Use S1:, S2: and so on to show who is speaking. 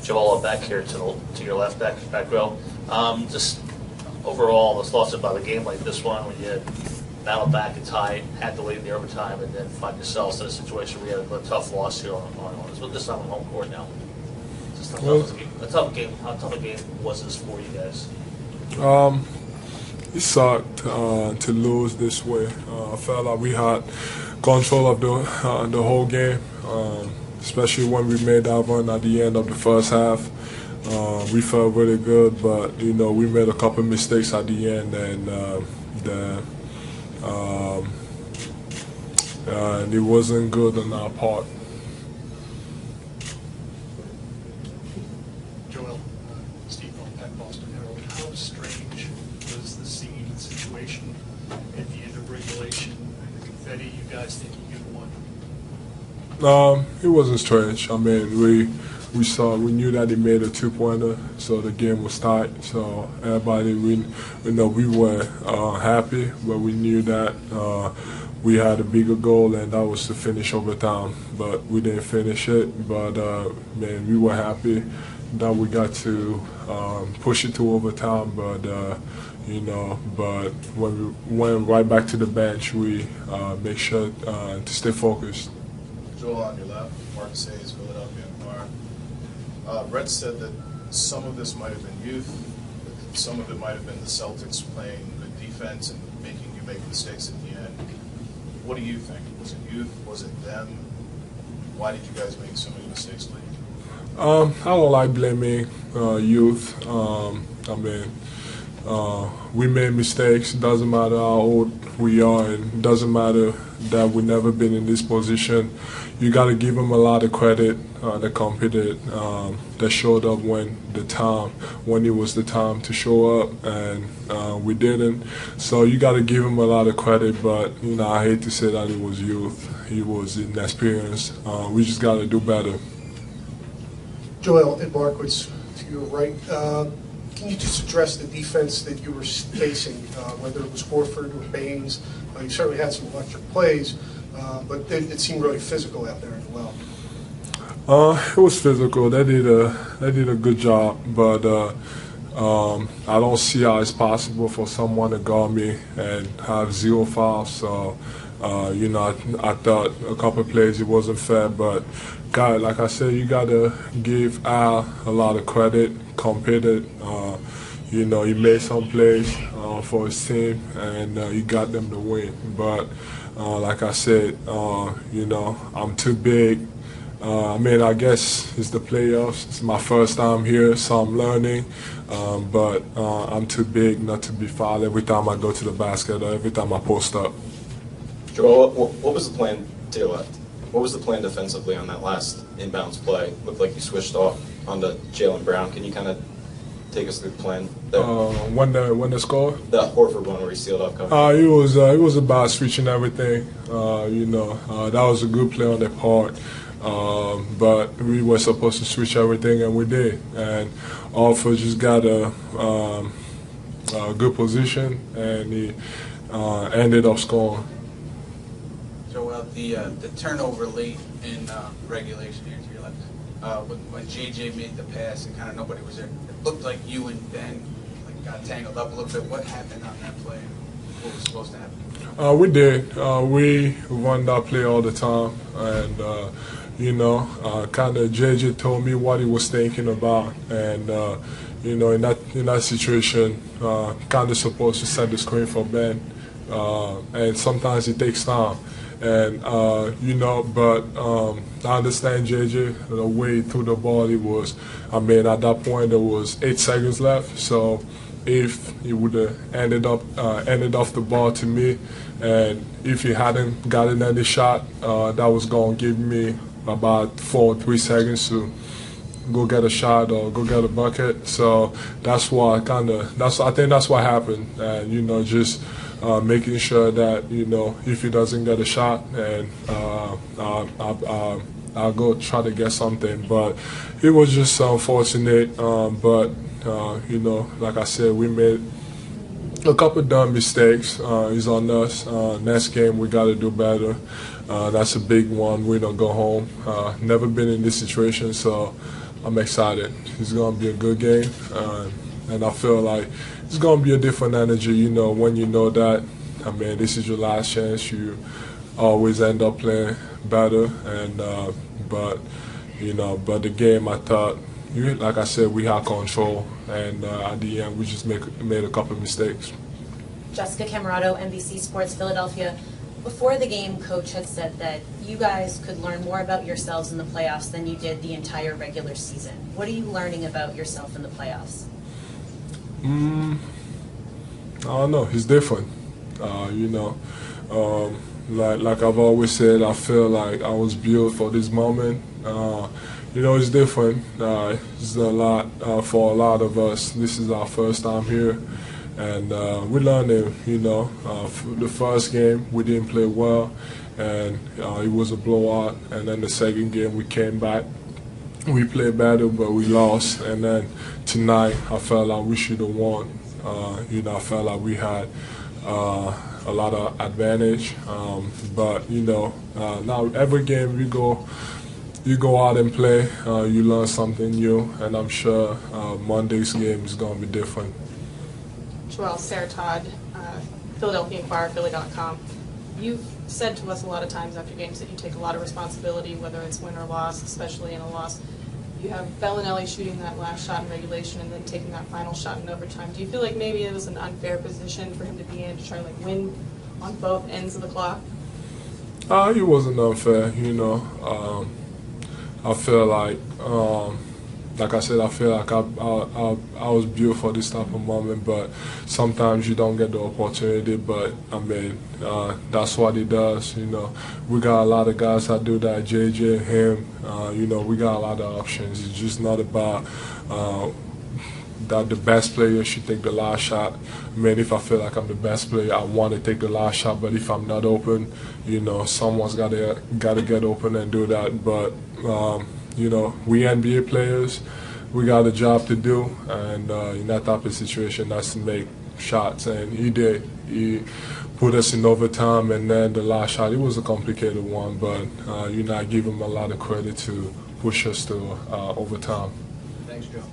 S1: Joel, back here to your left, back row. Just overall, the thoughts about a game like this one, when you had battle back and tie, had to lead in the overtime, and then find yourselves in a situation where you had a tough loss here on this time on home court now. Just a tough game. How tough a game was this for you guys?
S2: It sucked to lose this way. I felt like we had control of the whole game, especially when we made that run at the end of the first half. We felt really good, but we made a couple mistakes at the end, and it wasn't good on our part.
S3: Joel, Steve at Boston Herald. How strange was the scene and situation at the end of regulation? The confetti, you guys thinking you won?
S2: It wasn't strange. I mean, we knew that he made a 2-pointer, so the game was tight. So everybody, we were happy, but we knew that we had a bigger goal, and that was to finish overtime. But we didn't finish it. But man, we were happy that we got to push it to overtime. But but when we went right back to the bench, we make sure to stay focused.
S4: Joel on your left, Mark says Philadelphia and Brett said that some of this might have been youth, some of it might have been the Celtics playing good defense and making you make mistakes at the end. What do you think? Was it youth? Was it them? Why did you guys make so many mistakes late?
S2: I don't like blaming youth. I mean, we made mistakes. It doesn't matter how old we are, and it doesn't matter that we've never been in this position. You got to give them a lot of credit. That competed, that showed up when it was the time to show up, and we didn't. So you got to give him a lot of credit, but I hate to say that it was youth. He was inexperienced. We just got to do better.
S5: Joel and Markowitz, to your right. Can you just address the defense that you were facing, whether it was Horford or Baines? You certainly had some electric plays, but it seemed really physical out there as well.
S2: It was physical. They did a good job, but I don't see how it's possible for someone to guard me and have 0 fouls. So, I thought a couple of plays it wasn't fair, but like I said, you gotta give Al a lot of credit. Competed, he made some plays for his team, and he got them to win. But like I said, I'm too big. I guess it's the playoffs. It's my first time here, so I'm learning. But I'm too big not to be fouled every time I go to the basket or every time I post up.
S6: Joel, what was the plan to your left? What was the plan defensively on that last inbounds play? Looked like you switched off onto Jaylen Brown. Can you kind of take us through the plan there?
S2: When the score?
S6: The Horford one where he sealed off coverage.
S2: It was about switching everything. That was a good play on their part. But we were supposed to switch everything, and we did. And Alfred just got a good position, and he ended up scoring.
S7: Joel, the turnover late in regulation here to your left, when JJ made the pass and kind of nobody was there, it looked like you and Ben got tangled up a little bit. What happened on that play? What was supposed to happen?
S2: We did. We run that play all the time, and kind of JJ told me what he was thinking about, and in that situation, kind of supposed to set the screen for Ben, and sometimes it takes time. And but I understand JJ, the way he threw the ball. It was, at that point there was 8 seconds left. So if he would have ended off the ball to me, and if he hadn't gotten any shot, that was going to give me about 4 or 3 seconds to go get a shot or go get a bucket. So that's why I think that's what happened. And just making sure that if he doesn't get a shot, and I'll go try to get something. But it was just unfortunate. But like I said, we made a couple dumb mistakes. It's on us. Next game we got to do better. That's a big one. We don't go home. Never been in this situation, so I'm excited. It's going to be a good game, and I feel like it's going to be a different energy. You know, when you know that, I mean, this is your last chance. You always end up playing better, and but but the game, I thought, like I said, we had control, and at the end, we just made a couple of mistakes.
S8: Jessica Camerato, NBC Sports Philadelphia. Before the game, Coach had said that you guys could learn more about yourselves in the playoffs than you did the entire regular season. What are you learning about yourself in the playoffs?
S2: I don't know. It's different. Like I've always said, I feel like I was built for this moment. It's different. It's a lot for a lot of us. This is our first time here. And we learned it, the first game we didn't play well, and it was a blowout. And then the second game we came back, we played better, but we lost. And then tonight I felt like we should have won. I felt like we had a lot of advantage. But now every game you go out and play, you learn something new, and I'm sure Monday's game is going to be different.
S9: Well, Sarah Todd, Philadelphia Inquirer, Philly.com. You've said to us a lot of times after games that you take a lot of responsibility, whether it's win or loss, especially in a loss. You have Bellinelli shooting that last shot in regulation and then taking that final shot in overtime. Do you feel like maybe it was an unfair position for him to be in to try to win on both ends of the clock?
S2: It wasn't unfair, I feel like I said, I feel like I was built for this type of moment, but sometimes you don't get the opportunity. But I mean, that's what he does. We got a lot of guys that do that. JJ, him. We got a lot of options. It's just not about that the best player should take the last shot. I mean, if I feel like I'm the best player, I want to take the last shot. But if I'm not open, someone's got to get open and do that. But we NBA players, we got a job to do, and in that type of situation, that's to make shots, and he did. He put us in overtime, and then the last shot, it was a complicated one, but I give him a lot of credit to push us to overtime.
S10: Thanks, Joe.